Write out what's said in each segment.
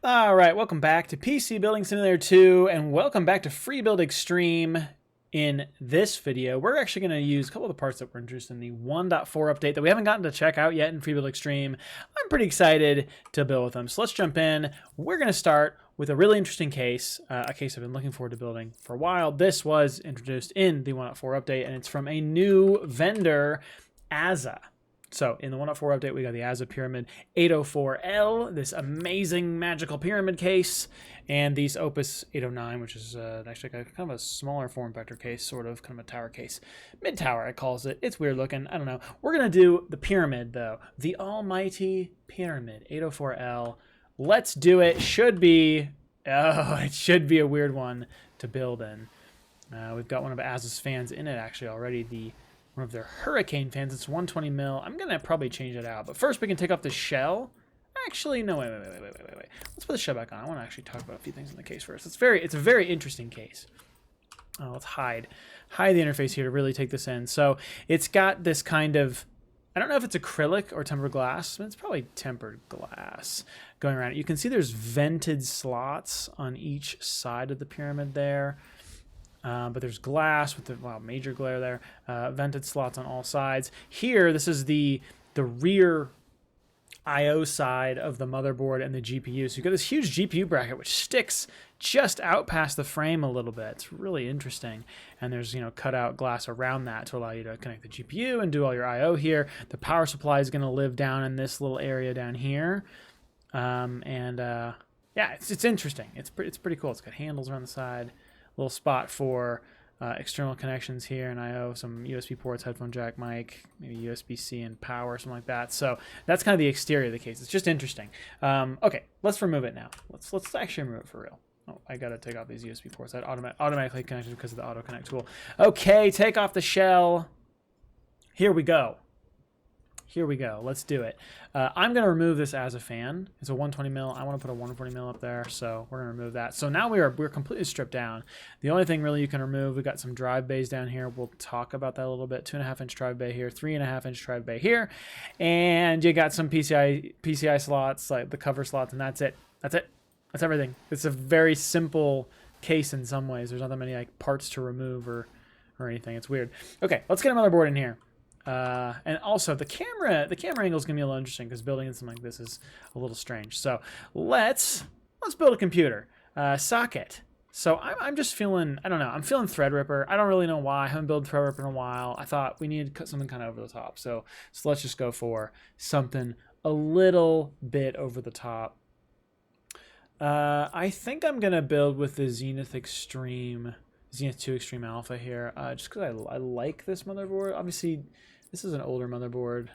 All right, welcome back to PC Building Simulator 2, and welcome back to Free Build Extreme. In this video, we're actually going to use a couple of the parts that were introduced in the 1.4 update that we haven't gotten to check out yet in Free Build Extreme. I'm pretty excited to build with them, so let's jump in. We're going to start with a really interesting case, a case I've been looking forward to building for a while. This was introduced in the 1.4 update, and it's from a new vendor, Aza. So in the 1.4 update, we got the Aza Pyramid 804L, this amazing magical pyramid case, and these Opus 809, which is actually kind of a smaller form factor case, sort of, kind of a tower case. Mid-tower, it calls it. It's weird looking. I don't know. We're going to do the pyramid, though. The almighty pyramid 804L. Let's do it. Should be, it should be a weird one to build in. We've got one of Aza's fans in it, actually, already. One of their Hurricane fans. It's 120 mil. I'm gonna probably change it out, but first we can take off the shell. Actually, no, wait. Let's put the shell back on. I want to actually talk about a few things in the case first. It's a very interesting case. Let's hide the interface here to really take this in. So it's got this kind of, I don't know if it's acrylic or tempered glass, but it's probably tempered glass going around it. You can see there's vented slots on each side of the pyramid there. But there's glass with the major glare there, vented slots on all sides. Here, this is the rear I/O side of the motherboard and the GPU. So you've got this huge GPU bracket which sticks just out past the frame a little bit. It's really interesting. And there's cut out glass around that to allow you to connect the GPU and do all your I/O here. The power supply is going to live down in this little area down here, yeah, it's interesting. It's pretty cool. It's got handles around the side. Little spot for external connections here and I/O, some USB ports, headphone jack, mic, maybe USB-C and power, something like that. So that's kind of the exterior of the case. It's just interesting. Okay, let's remove it now. Let's actually remove it for real. Oh, I gotta take off these USB ports. That automatically connected because of the auto connect tool. Okay, take off the shell. Here we go. Let's do it. I'm going to remove this as a fan. It's a 120 mil. I want to put a 140 mil up there, so we're going to remove that. So now we're completely stripped down. The only thing really you can remove, we've got some drive bays down here. We'll talk about that a little bit. 2.5-inch drive bay here, 3.5-inch drive bay here, and you got some PCI slots, like the cover slots, and that's it. That's everything. It's a very simple case in some ways. There's not that many parts to remove or anything. It's weird. Okay, let's get a motherboard in here. And also the camera angle is gonna be a little interesting because building in something like this is a little strange. So let's build a computer socket. So I'm just feeling, I don't know, I'm feeling Threadripper. I don't really know why. I haven't built Threadripper in a while. I thought we needed something kind of over the top. So let's just go for something a little bit over the top. I think I'm gonna build with the Zenith 2 Extreme Alpha here, just because I like this motherboard. Obviously, this is an older motherboard,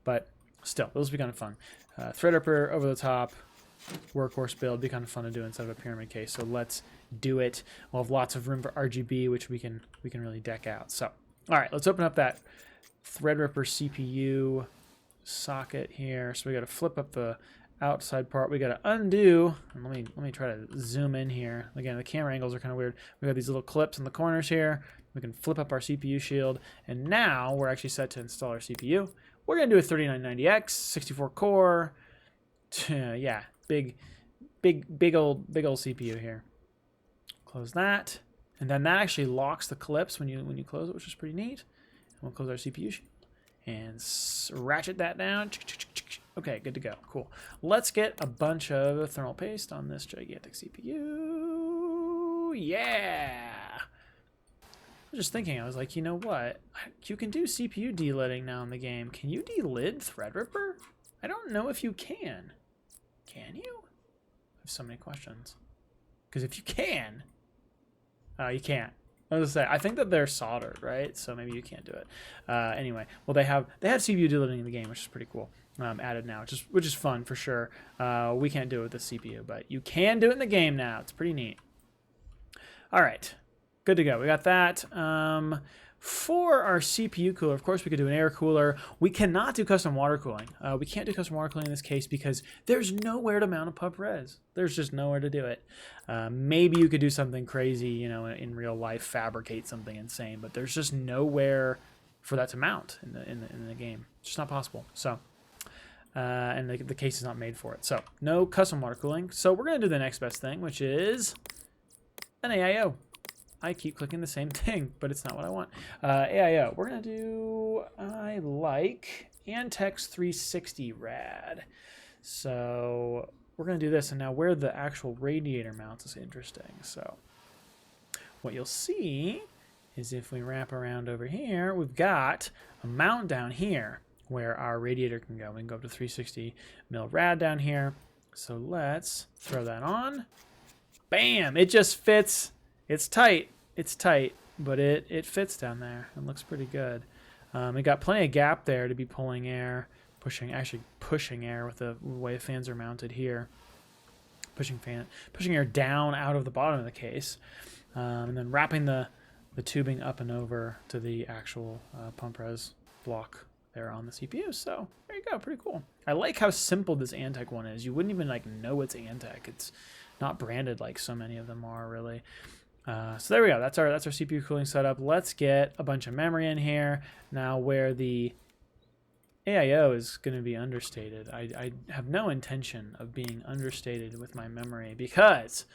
but still, those would be kind of fun. Threadripper over the top, workhorse build, be kind of fun to do instead of a pyramid case. So let's do it. We'll have lots of room for RGB, which we can really deck out. So, all right, let's open up that Threadripper CPU socket here. So we got to flip up the outside part. We got to undo, and let me try to zoom in here. Again, the camera angles are kind of weird. We got these little clips in the corners here. We can flip up our CPU shield, and now we're actually set to install our CPU. We're gonna do a 3990X 64 core. Yeah, big old CPU here. Close that, and then that actually locks the clips when you close it, which is pretty neat. And we'll close our CPU shield and ratchet that down. Okay, good to go. Cool. Let's get a bunch of thermal paste on this gigantic CPU. Yeah! I was just thinking, I was like, you know what? You can do CPU delidding now in the game. Can you delid Threadripper? I don't know if you can. Can you? I have so many questions. Because if you can, you can't. I was gonna say, I think that they're soldered, right? So maybe you can't do it. Anyway, well, they have CPU delidding in the game, which is pretty cool. Added now, which is fun for sure. We can't do it with the CPU, but you can do it in the game now. It's pretty neat. All right, good to go. We got that. For our CPU cooler, of course, we could do an air cooler. We cannot do custom water cooling. We can't do custom water cooling in this case because there's nowhere to mount a pub res. There's just nowhere to do it. Maybe you could do something crazy, in real life, fabricate something insane, but there's just nowhere for that to mount in the game. It's just not possible. So and the case is not made for it. So no custom water cooling. So we're going to do the next best thing, which is an AIO. I keep clicking the same thing, but it's not what I want. AIO. We're going to do, I like Antex 360 rad. So we're going to do this. And now where the actual radiator mounts is interesting. So what you'll see is if we wrap around over here, we've got a mount down here where our radiator can go. We can go up to 360 mil rad down here. So let's throw that on. Bam! It just fits. It's tight. It's tight, but it fits down there. It looks pretty good. We got plenty of gap there to be pulling air, pushing air with the way the fans are mounted here. Pushing air down out of the bottom of the case, and then wrapping the tubing up and over to the actual pump res block there on the CPU. So there you go, pretty cool. I like how simple this Antec one is. You wouldn't even like know it's Antec. It's not branded like so many of them are really. So there we go. That's our CPU cooling setup. Let's get a bunch of memory in here. Now where the AIO is going to be understated, I have no intention of being understated with my memory because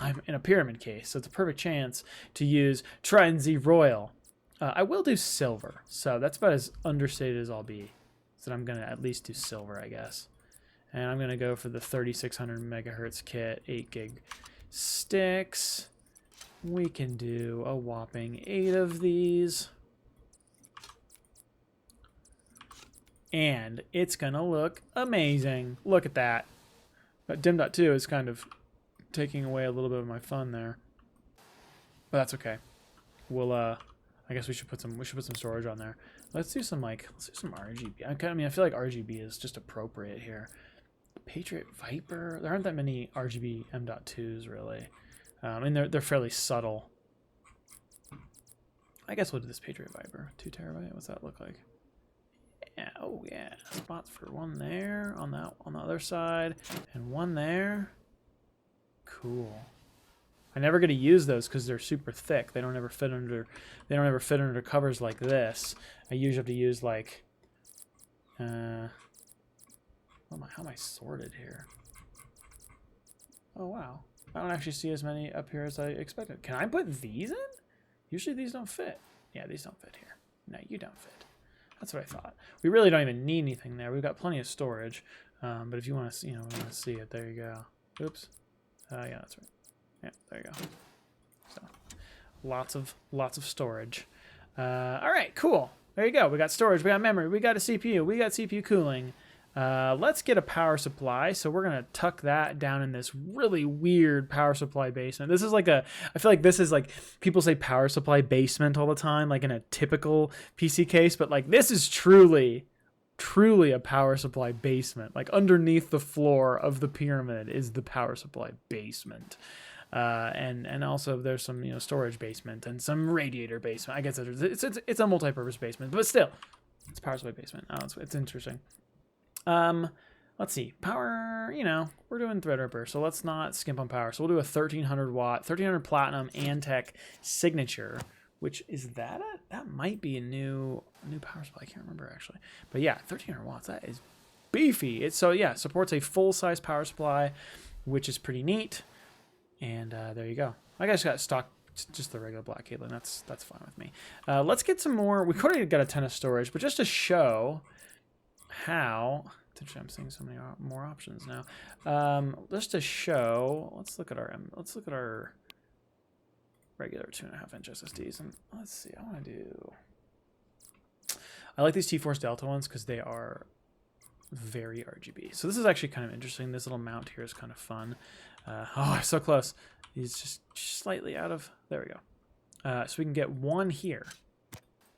I'm in a pyramid case, so it's a perfect chance to use Trident Z Royal. I will do silver, so that's about as understated as I'll be. So I'm going to at least do silver, I guess. And I'm going to go for the 3600 megahertz kit, 8 gig sticks. We can do a whopping 8 of these. And it's going to look amazing. Look at that. Dim.2 is kind of taking away a little bit of my fun there. But that's okay. We'll I guess we should put some storage on there. Let's do some RGB. I feel like RGB is just appropriate here. Patriot Viper. There aren't that many RGB M.2s really. And they're fairly subtle. I guess we'll do this Patriot Viper. 2 terabyte. What's that look like? Yeah, oh yeah. Spots for one there on the other side, and one there. Cool. I never get to use those because they're super thick. They don't ever fit under covers like this. I usually have to use like how am I sorted here? Oh wow. I don't actually see as many up here as I expected. Can I put these in? Usually these don't fit. Yeah, these don't fit here. No, you don't fit. That's what I thought. We really don't even need anything there. We've got plenty of storage. But if you want to see, see it, there you go. Oops. Yeah, that's right. Yeah, there you go. So, lots of storage. All right, cool. There you go. We got storage. We got memory. We got a CPU. We got CPU cooling. Let's get a power supply. So we're going to tuck that down in this really weird power supply basement. This is like I feel like this is like, people say power supply basement all the time, like in a typical PC case, but like this is truly a power supply basement. Like underneath the floor of the pyramid is the power supply basement. And also there's some, storage basement and some radiator basement. I guess it's a multi-purpose basement, but still it's power supply basement. Oh, it's interesting. Let's see, power, we're doing Threadripper, so let's not skimp on power. So we'll do a 1300 watt, 1300 platinum Antec signature, which is that might be a new power supply. I can't remember actually, but yeah, 1300 watts, that is beefy. Supports a full-size power supply, which is pretty neat. And there you go. I guess got stock just the regular black cable, and that's fine with me. Let's get some more. We already got a ton of storage, but just to show how, I'm seeing so many more options now. Just to show, let's look at our regular 2.5 inch SSDs, and let's see. I like these T-Force Delta ones because they are very RGB. So this is actually kind of interesting. This little mount here is kind of fun. Oh, so close. He's just slightly out of, there we go. So we can get one here.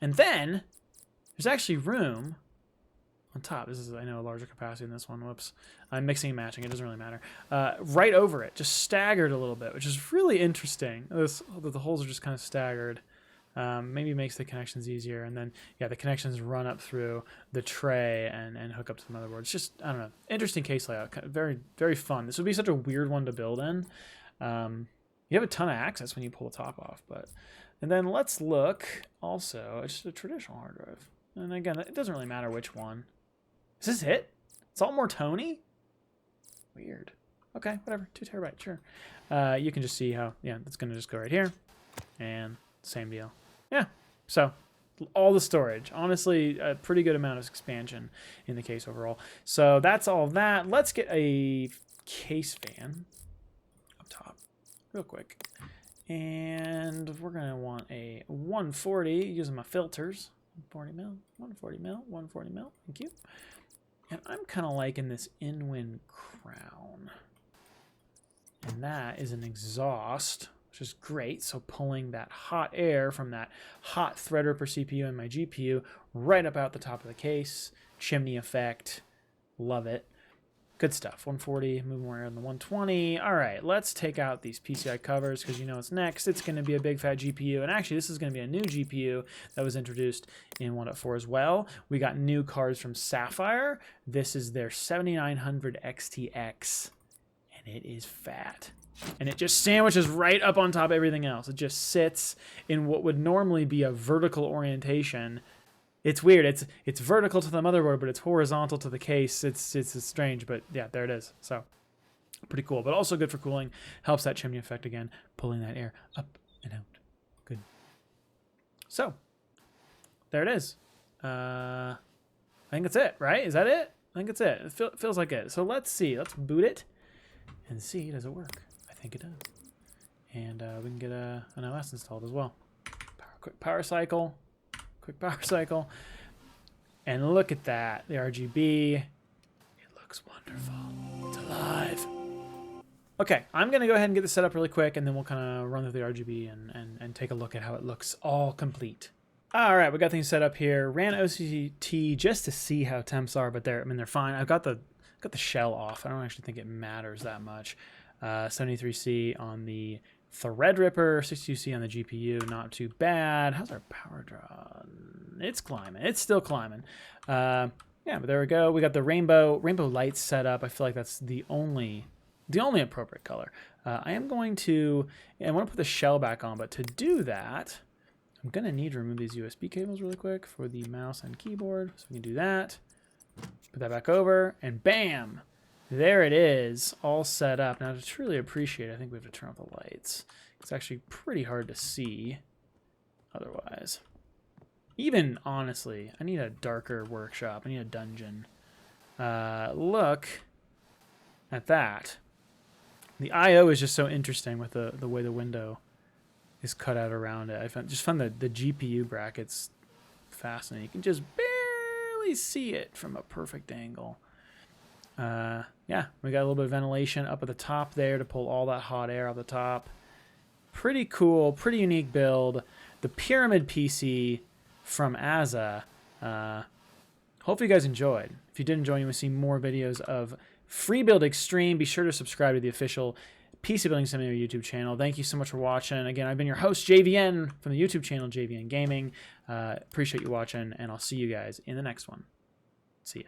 And then there's actually room on top. This is, I know, a larger capacity than this one. Whoops. I'm mixing and matching. It doesn't really matter. Right over it, just staggered a little bit, which is really interesting. The holes are just kind of staggered. Maybe makes the connections easier. And then, yeah, the connections run up through the tray and hook up to the motherboard. It's just, I don't know, interesting case layout. Very, very fun. This would be such a weird one to build in. You have a ton of access when you pull the top off. And then let's look also at just a traditional hard drive. And again, it doesn't really matter which one. Is this it? It's all more Tony? Weird. Okay, whatever. 2 terabyte, sure. You can just see how, yeah, it's going to just go right here. And same deal. Yeah, so all the storage. Honestly, a pretty good amount of expansion in the case overall. So that's all that. Let's get a case fan up top real quick. And we're going to want a 140 using my filters. 140 mil, 140 mil, 140 mil. Thank you. And I'm kind of liking this in-wind crown. And that is an exhaust, which is great. So pulling that hot air from that hot Threadripper CPU and my GPU right up out the top of the case. Chimney effect. Love it. Good stuff. 140, move more air than the 120. All right, let's take out these PCI covers because you know what's next. It's going to be a big fat GPU. And actually, this is going to be a new GPU that was introduced in 1.4 as well. We got new cards from Sapphire. This is their 7900 XTX. And it is fat. And it just sandwiches right up on top of everything else. It just sits in what would normally be a vertical orientation. It's weird. It's vertical to the motherboard, but it's horizontal to the case. It's strange, but yeah, there it is. So pretty cool, but also good for cooling. Helps that chimney effect again, pulling that air up and out. Good. So there it is. I think that's it, right? Is that it? I think it's it. It feels like it. So let's see. Let's boot it and see, does it work? I think it does. And we can get an OS installed as well. Quick power cycle. Quick power cycle. And look at that. The RGB. It looks wonderful. It's alive. Okay, I'm going to go ahead and get this set up really quick, and then we'll kind of run through the RGB and take a look at how it looks all complete. All right, we got things set up here. Ran OCT just to see how temps are, but they're fine. I've got the shell off. I don't actually think it matters that much. 73C on the Threadripper, 62C on the GPU, not too bad. How's our power draw? It's climbing. It's still climbing. Yeah, but there we go. We got the rainbow lights set up. I feel like that's the only appropriate color. I want to put the shell back on, but to do that, I'm gonna need to remove these USB cables really quick for the mouse and keyboard. So we can do that. Put that back over, and bam! There it is, all set up. Now, to truly appreciate it, I think we have to turn off the lights. It's actually pretty hard to see otherwise. Even, honestly, I need a darker workshop. I need a dungeon. Look at that. The I/O is just so interesting with the way the window is cut out around it. I just found the GPU brackets fascinating. You can just barely see it from a perfect angle. Yeah, we got a little bit of ventilation up at the top there to pull all that hot air off the top. Pretty cool, pretty unique build. The Pyramid PC from Asa. Hope you guys enjoyed. If you did enjoy, you want to see more videos of Free Build Extreme, be sure to subscribe to the official PC Building Simulator YouTube channel. Thank you so much for watching. Again, I've been your host, JVN, from the YouTube channel, JVN Gaming. Appreciate you watching, and I'll see you guys in the next one. See ya.